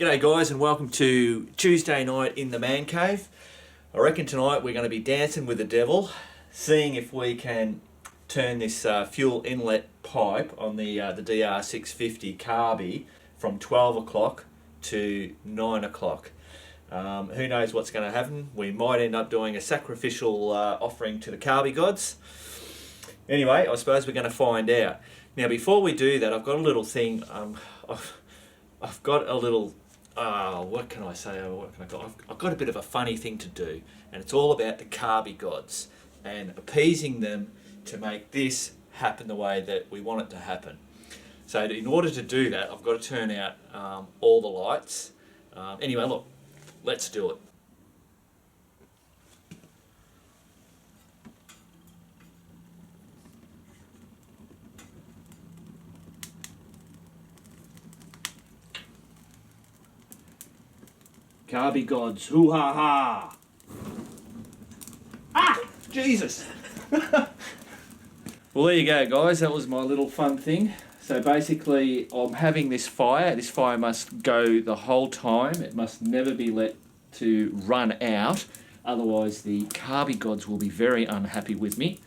G'day guys and welcome to Tuesday night in the man cave. I reckon tonight we're going to be dancing with the devil, seeing if we can turn this fuel inlet pipe on the DR650 carby from 12 o'clock to 9 o'clock. Who knows what's going to happen. We might end up doing a sacrificial offering to the carby gods. Anyway, I suppose we're going to find out. Now before we do that, I've got a little thing. I've got a little, what can I say? I've got a bit of a funny thing to do, and it's all about the carby gods and appeasing them to make this happen the way that we want it to happen. So in order to do that, I've got to turn out all the lights. Anyway, look, let's do it. Carby gods, hoo ha ha! Ah! Jesus! Well, there you go, guys. That was my little fun thing. So basically, I'm having this fire. This fire must go the whole time. It must never be let to run out. Otherwise, the carby gods will be very unhappy with me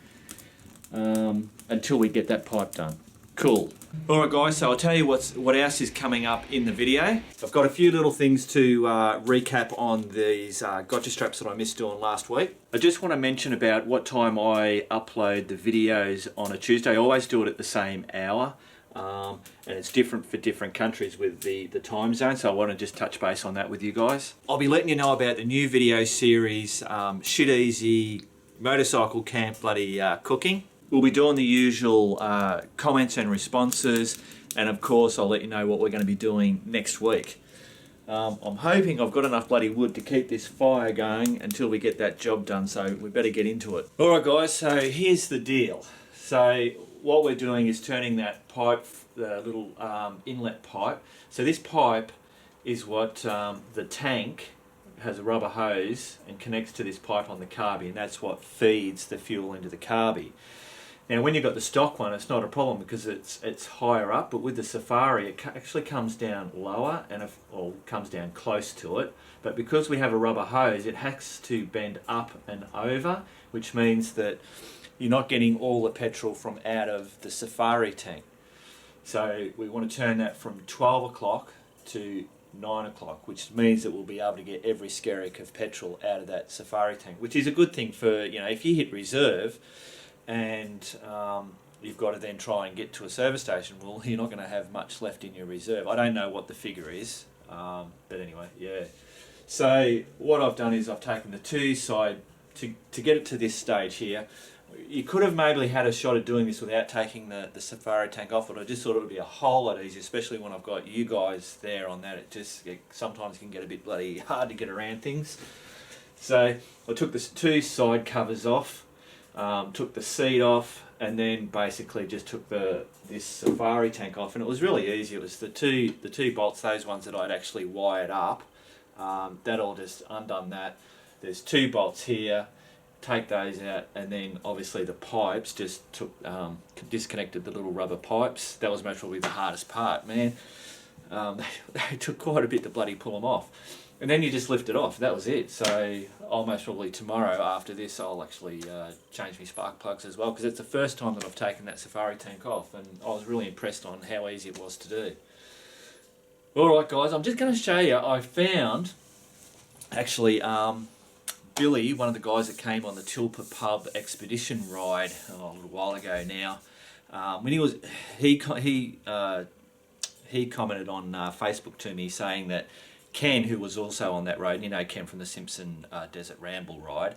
until we get that pipe done. Cool. Alright guys, so I'll tell you what else is coming up in the video. I've got a few little things to recap on these gotcha straps that I missed doing last week. I just want to mention about what time I upload the videos on a Tuesday. I always do it at the same hour, and it's different for different countries with the time zone, so I want to just touch base on that with you guys. I'll be letting you know about the new video series, Shit Easy Motorcycle Camp bloody cooking. We'll be doing the usual comments and responses, and of course I'll let you know what we're going to be doing next week. I'm hoping I've got enough bloody wood to keep this fire going until we get that job done, so we better get into it. Alright guys, so here's the deal. So what we're doing is turning that pipe, the little inlet pipe. So this pipe is what the tank has a rubber hose and connects to this pipe on the carby, and that's what feeds the fuel into the carby. Now when you've got the stock one, it's not a problem because it's higher up, but with the Safari it actually comes down lower or comes down close to it. But because we have a rubber hose, it has to bend up and over, which means that you're not getting all the petrol from out of the Safari tank. So we want to turn that from 12 o'clock to 9 o'clock, which means that we'll be able to get every skerrick of petrol out of that Safari tank, which is a good thing for, you know, if you hit reserve and you've got to then try and get to a service station, well, you're not going to have much left in your reserve. I don't know what the figure is, but anyway, yeah. So what I've done is I've taken the two side, to get it to this stage here. You could have maybe had a shot at doing this without taking the Safari tank off, but I just thought it would be a whole lot easier, especially when I've got you guys there on that. It sometimes can get a bit bloody hard to get around things. So I took the two side covers off, took the seat off, and then basically just took this Safari tank off, and it was really easy. It was the two bolts, those ones that I'd actually wired up, that all just undone that. There's two bolts here, take those out, and then obviously the pipes just disconnected the little rubber pipes. That was most probably the hardest part, man. They took quite a bit to bloody pull them off. And then you just lift it off, that was it. So almost probably tomorrow after this I'll actually change my spark plugs as well, because it's the first time that I've taken that Safari tank off, and I was really impressed on how easy it was to do. Alright guys, I'm just going to show you, I found actually Billy, one of the guys that came on the Tilpa Pub expedition ride a little while ago now, when he commented on Facebook to me saying that Ken, who was also on that road, you know Ken from the Simpson Desert Ramble ride,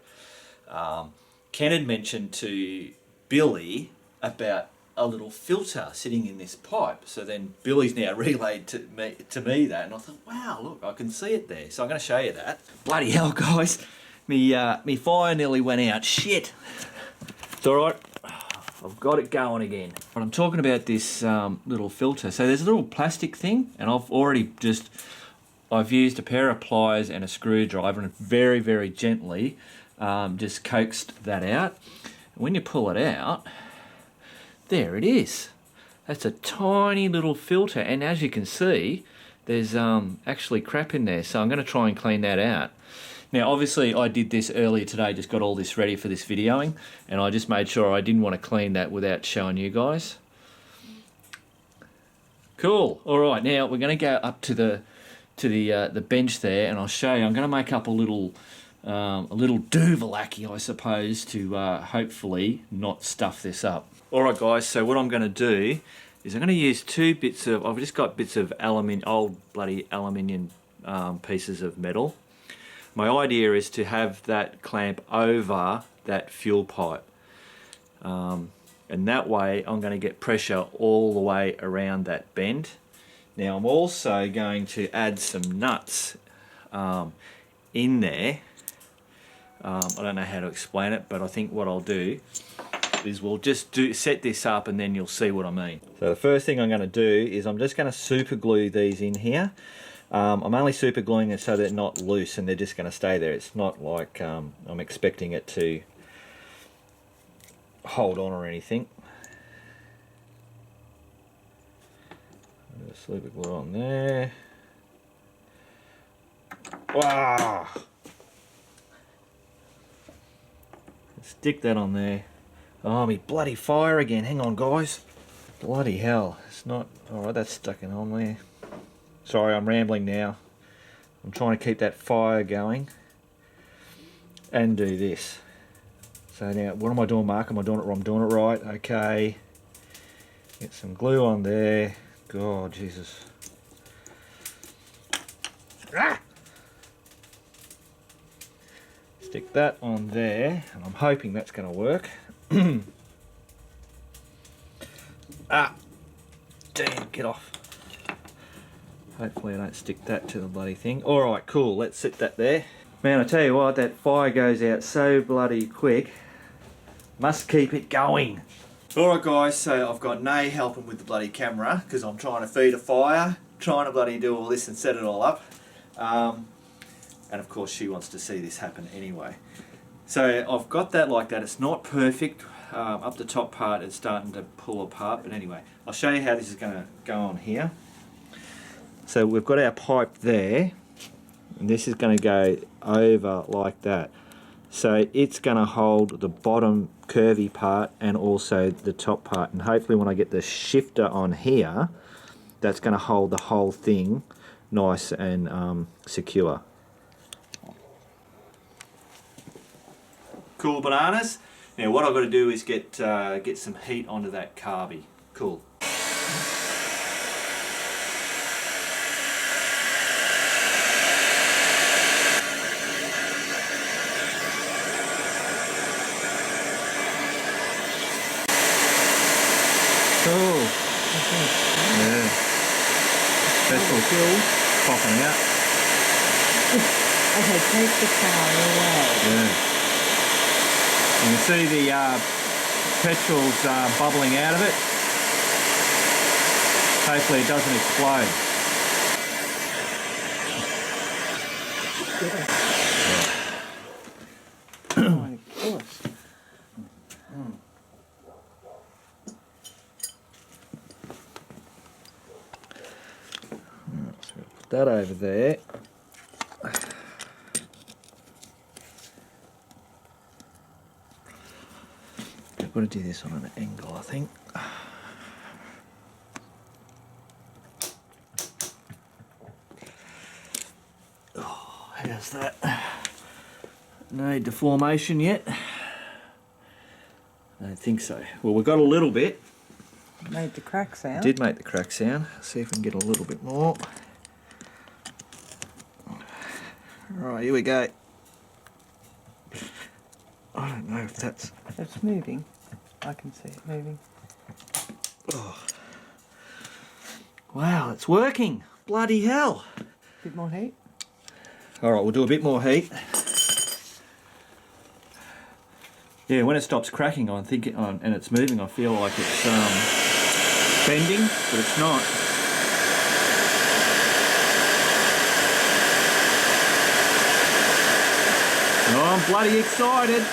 Ken had mentioned to Billy about a little filter sitting in this pipe. So then Billy's now relayed to me that, and I thought, wow, look, I can see it there. So I'm going to show you that. Bloody hell, guys. Me fire nearly went out. Shit. It's alright. I've got it going again. But I'm talking about this little filter. So there's a little plastic thing, and I've used a pair of pliers and a screwdriver and very, very gently just coaxed that out. And when you pull it out, there it is. That's a tiny little filter, and as you can see, there's actually crap in there, so I'm going to try and clean that out. Now obviously I did this earlier today, just got all this ready for this videoing, and I just made sure I didn't want to clean that without showing you guys. Cool. Alright, now we're going to go up to the bench there, and I'll show you. I'm going to make up a little duvalaki, I suppose, to hopefully not stuff this up. Alright guys, so what I'm going to do is I'm going to use I've just got bits of old bloody aluminium pieces of metal. My idea is to have that clamp over that fuel pipe. And that way I'm going to get pressure all the way around that bend. Now I'm also going to add some nuts in there. I don't know how to explain it, but I think what I'll do is we'll just set this up and then you'll see what I mean. So the first thing I'm going to do is I'm just going to super glue these in here. I'm only super gluing it so they're not loose and they're just going to stay there. It's not like I'm expecting it to hold on or anything. Super glue on there. Wow! Stick that on there. Oh, me bloody fire again. Hang on, guys. Bloody hell. It's not... Alright, that's stuck in on there. Sorry, I'm rambling now. I'm trying to keep that fire going. And do this. So now, what am I doing, Mark? Am I doing it wrong? I'm doing it right. Okay. Get some glue on there. God, Jesus. Ah! Stick that on there, and I'm hoping that's going to work. Ah! Damn, get off. Hopefully I don't stick that to the bloody thing. Alright, cool, let's sit that there. Man, I tell you what, that fire goes out so bloody quick. Must keep it going. Alright guys, so I've got Nay helping with the bloody camera because I'm trying to feed a fire, trying to bloody do all this and set it all up. And of course she wants to see this happen anyway. So I've got that like that. It's not perfect. Up the top part it's starting to pull apart, but anyway, I'll show you how this is going to go on here. So we've got our pipe there, and this is going to go over like that. So it's going to hold the bottom curvy part and also the top part, and hopefully when I get the shifter on here, that's going to hold the whole thing nice and secure. Cool bananas. Now what I've got to do is get some heat onto that carby. Cool. Cool. Yeah. Petrol fuel popping out. Okay, take the towel away. Yeah. You can see the petrol's bubbling out of it. Hopefully it doesn't explode. Oh my gosh. So put that over there. I've got to do this on an angle, I think. Oh, how's that? No deformation yet? I don't think so. Well, we've got a little bit. Made the crack sound. Did make the crack sound. See if we can get a little bit more. Alright, here we go. I don't know if that's... It's moving. I can see it moving. Oh. Wow, it's working. Bloody hell. Bit more heat. Alright, we'll do a bit more heat. Yeah, when it stops cracking, I think and it's moving, I feel like it's bending, but it's not. Oh, I'm bloody excited.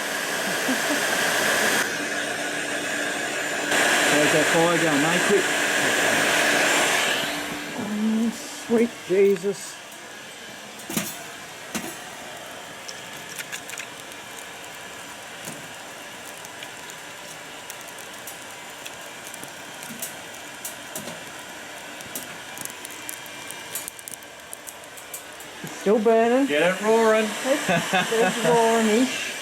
How's that fire going, mate? Quick. Sweet Jesus. It's still burning. Get it roaring. It's roaring-ish.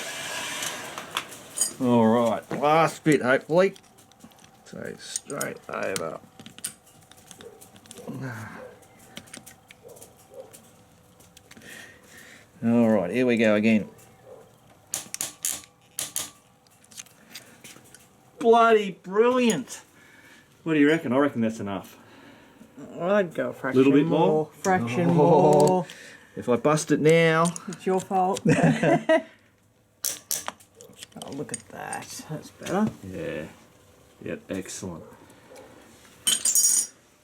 All right, last bit hopefully. So straight over. All right, here we go again. Bloody brilliant. What do you reckon? I reckon that's enough. I'd go a fraction Little bit more? Fraction Oh. more. If I bust it now. It's your fault. Oh, look at that. That's better. Yeah. Yep, excellent.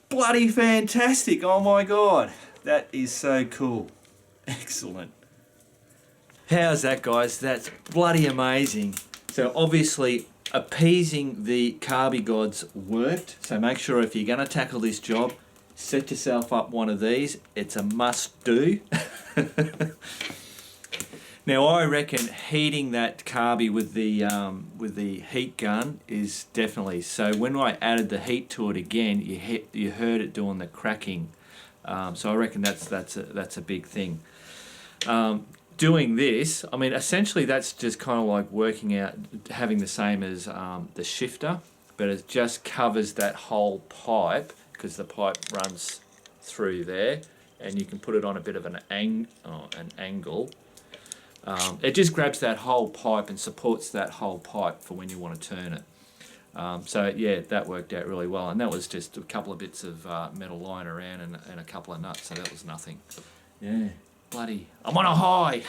Bloody fantastic. Oh my God. That is so cool. Excellent. How's that, guys? That's bloody amazing. So obviously appeasing the carby gods worked. So make sure if you're going to tackle this job, set yourself up one of these. It's a must do. Now I reckon heating that carby with the heat gun is definitely, so when I added the heat to it again, you heard it doing the cracking. So I reckon that's a big thing. Doing this, I mean, essentially that's just kind of like working out, having the same as the shifter, but it just covers that whole pipe because the pipe runs through there, and you can put it on a bit of an angle. It just grabs that whole pipe and supports that whole pipe for when you want to turn it. So yeah, that worked out really well, and that was just a couple of bits of metal lying around and a couple of nuts, so that was nothing. Yeah, bloody, I'm on a high.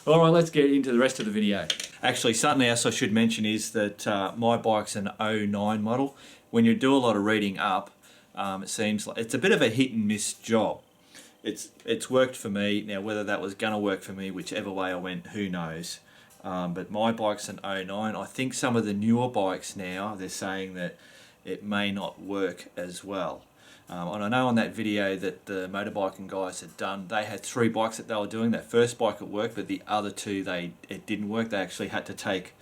All right, let's get into the rest of the video. Actually, something else I should mention is that my bike's an 09 model. When you do a lot of reading up, it seems like it's a bit of a hit and miss job. It's worked for me. Now, whether that was going to work for me, whichever way I went, who knows. But my bike's an 09. I think some of the newer bikes now, they're saying that it may not work as well. And I know on that video that the motorbiking guys had done, they had 3 bikes that they were doing. That first bike it worked, but the other 2, it didn't work. They actually had to take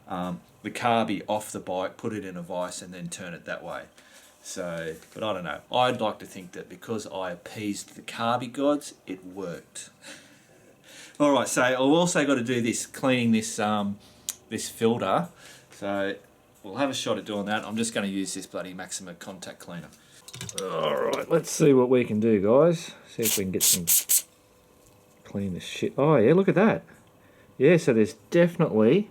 the carby off the bike, put it in a vise, and then turn it that way. So, but I don't know. I'd like to think that because I appeased the carby gods, it worked. All right, so I've also got to do this, cleaning this this filter. So we'll have a shot at doing that. I'm just going to use this bloody Maxima contact cleaner. All right, let's see what we can do, guys. See if we can get some clean this shit. Oh yeah, look at that. Yeah, so there's definitely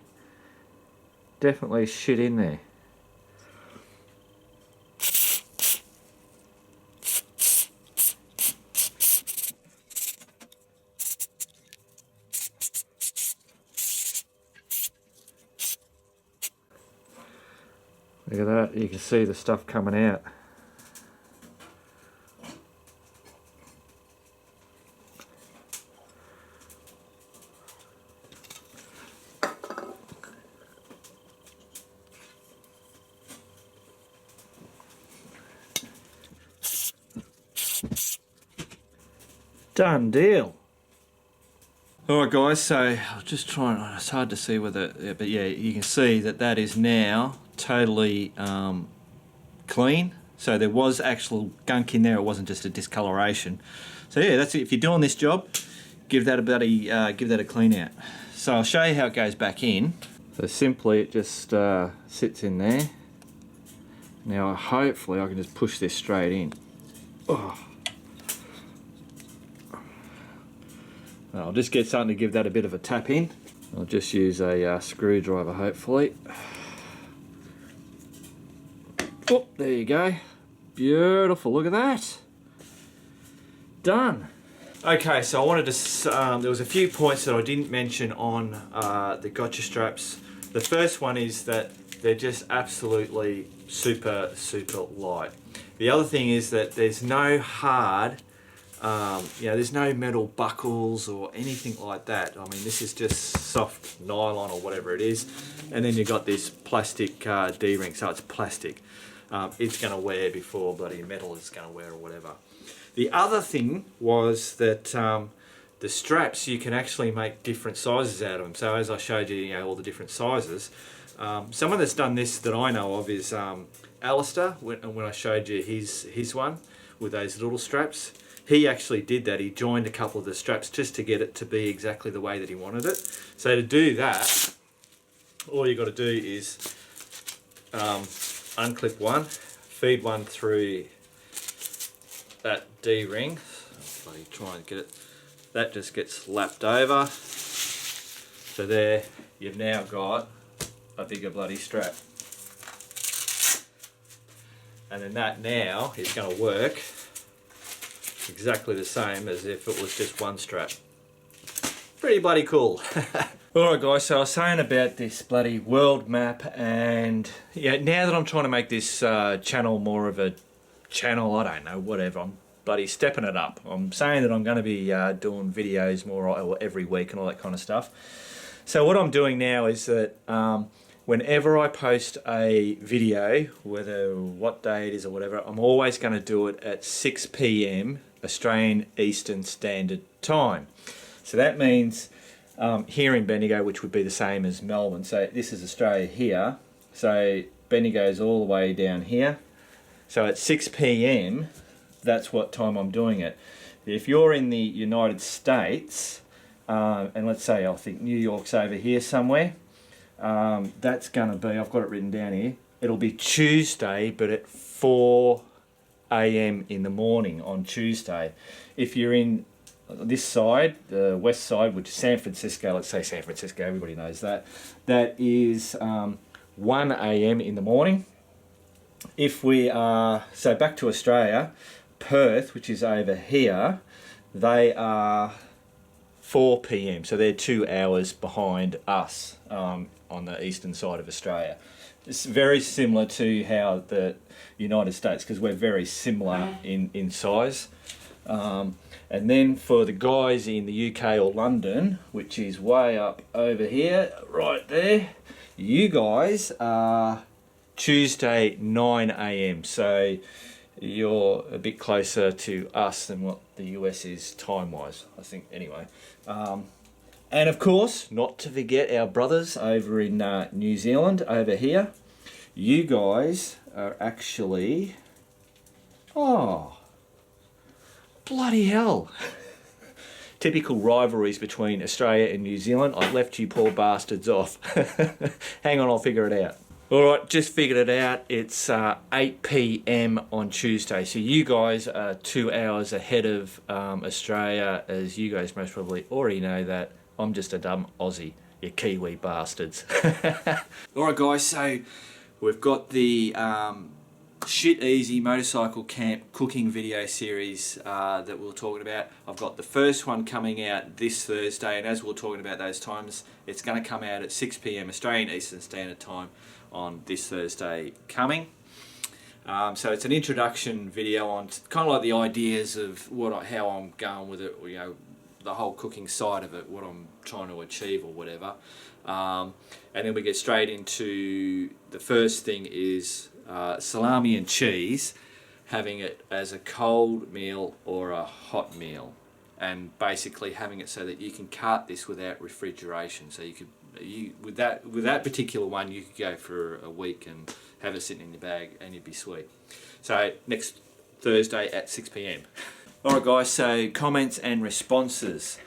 shit in there. Look at that, you can see the stuff coming out. Done deal. Alright guys, so I'll just try and, it's hard to see whether, but yeah, you can see that that is now totally clean. So there was actual gunk in there, it wasn't just a discoloration. So yeah, that's it. If you're doing this job, give that a clean out. So I'll show you how it goes back in. So simply it just sits in there. Now hopefully I can just push this straight in. Oh. I'll just get something to give that a bit of a tap in. I'll just use a screwdriver hopefully. Oh, there you go. Beautiful, look at that. Done. Okay, so I wanted to, there was a few points that I didn't mention on the gotcha straps. The first one is that they're just absolutely super light. The other thing is that there's no hard, there's no metal buckles or anything like that. I mean, this is just soft nylon or whatever it is. And then you've got this plastic D-ring, so it's plastic. It's going to wear before bloody metal is going to wear or whatever. The other thing was that the straps, you can actually make different sizes out of them. So as I showed you, all the different sizes. Someone that's done this that I know of is Alistair, when I showed you his one with those little straps. He actually did that. He joined a couple of the straps just to get it to be exactly the way that he wanted it. So to do that, all you got to do is unclip one, feed one through that D-ring. So you try and get it. That just gets lapped over. So there, you've now got a bigger bloody strap. And then that now is going to work exactly the same as if it was just one strap. Pretty bloody cool. Alright guys, so I was saying about this bloody world map, and yeah, now that I'm trying to make this channel more of a channel, I don't know, whatever, I'm bloody stepping it up. I'm saying that I'm going to be doing videos more every week and all that kind of stuff. So what I'm doing now is that whenever I post a video, whether what day it is or whatever, I'm always going to do it at 6 PM Australian Eastern Standard Time. So that means here in Bendigo, which would be the same as Melbourne. So this is Australia here. So Bendigo is all the way down here. So at 6 PM, that's what time I'm doing it. If you're in the United States, and let's say I think New York's over here somewhere, that's going to be, I've got it written down here, it'll be Tuesday, but at 4 AM in the morning on Tuesday. If you're in this side, the west side, which is San Francisco, let's say San Francisco, everybody knows that, that is 1 AM in the morning. If we are, so back to Australia, Perth, which is over here, they are 4 PM, so they're 2 hours behind us on the eastern side of Australia. It's very similar to how the United States, because we're very similar in size. And then for the guys in the UK or London, which is way up over here, right there, you guys are Tuesday 9 AM, so you're a bit closer to us than what the US is time-wise, I think, anyway. And of course, not to forget our brothers over in New Zealand, over here. You guys are actually... Oh, bloody hell. Typical rivalries between Australia and New Zealand. I've left you poor bastards off. Hang on, I'll figure it out. Alright, just figured it out. It's 8 PM on Tuesday. So you guys are 2 hours ahead of Australia, as you guys most probably already know that. I'm just a dumb Aussie, you Kiwi bastards. Alright guys, so we've got the Shit Easy Motorcycle Camp cooking video series that we're talking about. I've got the first one coming out this Thursday, and as we're talking about those times, it's going to come out at 6 PM Australian Eastern Standard Time on this Thursday coming. So it's an introduction video on kind of like the ideas of how I'm going with it, the whole cooking side of it, what I'm trying to achieve or whatever. And then we get straight into the first thing is salami and cheese, having it as a cold meal or a hot meal, and basically having it so that you can cart this without refrigeration. So with that particular one, you could go for a week and have it sitting in your bag and you'd be sweet. So next Thursday at 6 PM. Alright guys, so comments and responses.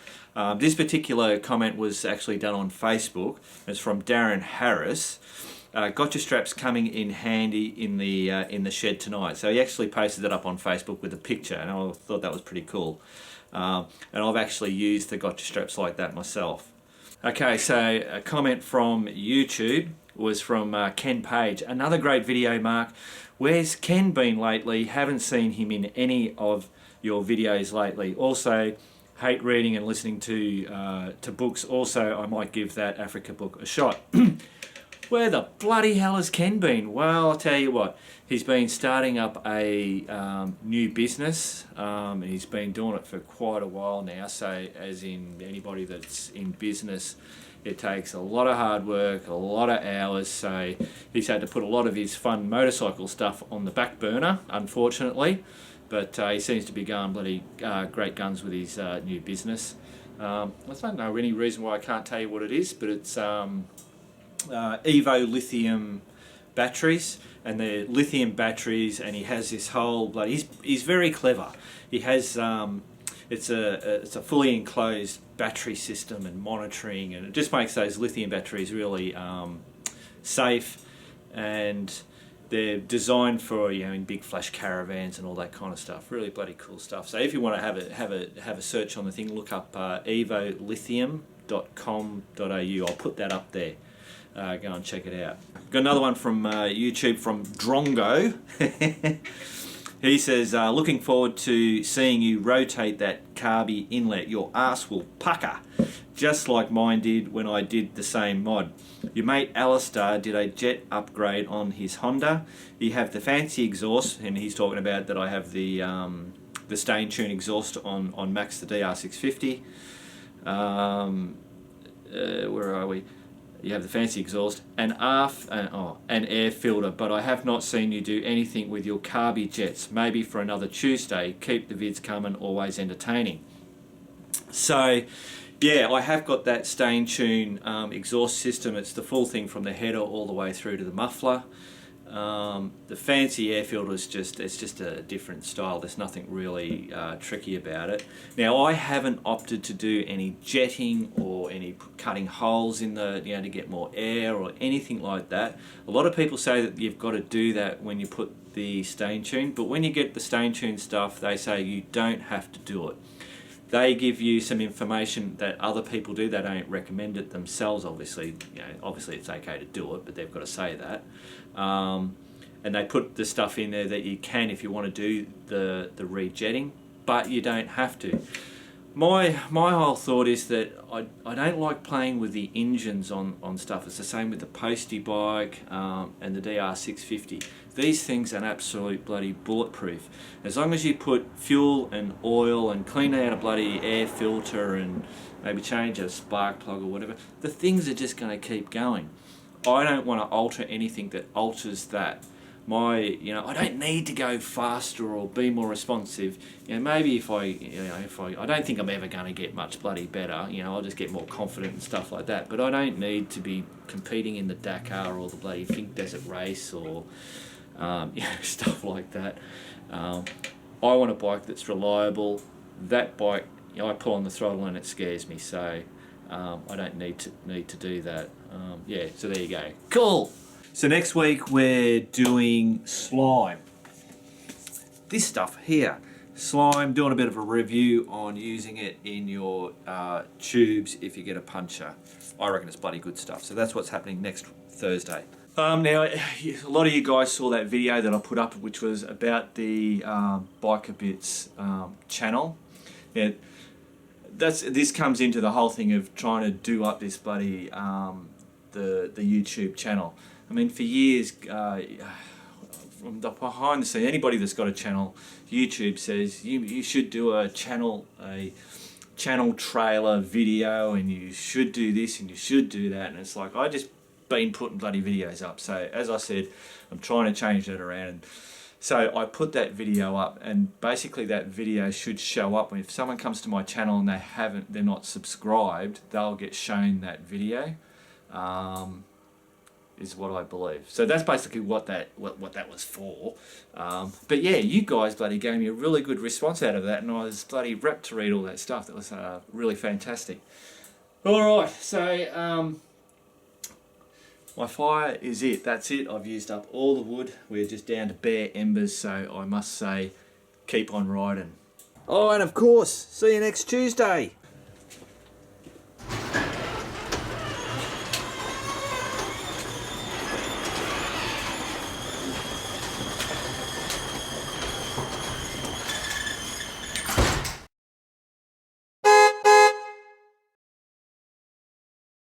This particular comment was actually done on Facebook. It's from Darren Harris. Got your straps coming in handy in the shed tonight. So he actually posted it up on Facebook with a picture, and I thought that was pretty cool. And I've actually used the gotcha straps like that myself. Okay, so a comment from YouTube was from Ken Page. Another great video, Mark. Where's Ken been lately? Haven't seen him in any of your videos lately. Also, hate reading and listening to books. Also, I might give that Africa book a shot. Where the bloody hell has Ken been? Well, I'll tell you what, he's been starting up a new business. He's been doing it for quite a while now, so as in anybody that's in business, it takes a lot of hard work, a lot of hours, so he's had to put a lot of his fun motorcycle stuff on the back burner, unfortunately. but he seems to be going bloody great guns with his new business. I don't know any reason why I can't tell you what it is, but it's Evo lithium batteries, and they're lithium batteries, and he has this whole bloody, he's very clever. He has it's a fully enclosed battery system and monitoring, and it just makes those lithium batteries really safe, and they're designed for, you know, in big flash caravans and all that kind of stuff. Really bloody cool stuff. So if you want to have a search on the thing, look up evolithium.com.au. I'll put that up there. Go and check it out. Got another one from YouTube from Drongo. He says, looking forward to seeing you rotate that carby inlet. Your ass will pucker, just like mine did when I did the same mod. Your mate Alistair did a jet upgrade on his Honda. You have the fancy exhaust, and he's talking about that I have the Stain Tune exhaust on Max the DR650. Where are we? You have the fancy exhaust and an air filter, but I have not seen you do anything with your carby jets. Maybe for another Tuesday. Keep the vids coming, always entertaining. So, yeah, I have got that Stain Tune exhaust system. It's the full thing from the header all the way through to the muffler. The fancy air filter is just a different style. There's nothing really tricky about it. Now, I haven't opted to do any jetting or any cutting holes in the, you know, to get more air or anything like that. A lot of people say that you've got to do that when you put the Stain Tune, but when you get the Stain Tune stuff, they say you don't have to do it. They give you some information that other people do. They don't recommend it themselves, obviously. You know, obviously it's okay to do it, but they've got to say that. And they put the stuff in there that you can if you want to do the rejetting, but you don't have to. My whole thought is that I don't like playing with the engines on stuff. It's the same with the Postie bike and the DR650. These things are absolute bloody bulletproof. As long as you put fuel and oil and clean out a bloody air filter and maybe change a spark plug or whatever, the things are just going to keep going. I don't want to alter anything that alters that. I don't need to go faster or be more responsive. You know, maybe if I don't think I'm ever going to get much bloody better. You know, I'll just get more confident and stuff like that. But I don't need to be competing in the Dakar or the bloody Think Desert race or stuff like that. I want a bike that's reliable. That bike, I pull on the throttle and it scares me. So I don't need to do that. So there you go. Cool. So next week we're doing slime. This stuff here, slime, doing a bit of a review on using it in your tubes if you get a puncture. I reckon it's bloody good stuff. So that's what's happening next Thursday. Now, a lot of you guys saw that video that I put up, which was about the Biker Bits channel. Now, this comes into the whole thing of trying to do up this bloody the YouTube channel. I mean, for years, from the behind the scenes, anybody that's got a channel, YouTube says you should do a channel trailer video, and you should do this and you should do that, and it's like I just been putting bloody videos up. So as I said, I'm trying to change that around. And so I put that video up, and basically that video should show up if someone comes to my channel and they're not subscribed, they'll get shown that video. Is what I believe. So that's basically what that was for. But yeah, you guys bloody gave me a really good response out of that, and I was bloody rapt to read all that stuff. That was really fantastic. Alright, so my fire is it. That's it. I've used up all the wood. We're just down to bare embers, so I must say, keep on riding. Oh, and of course, see you next Tuesday.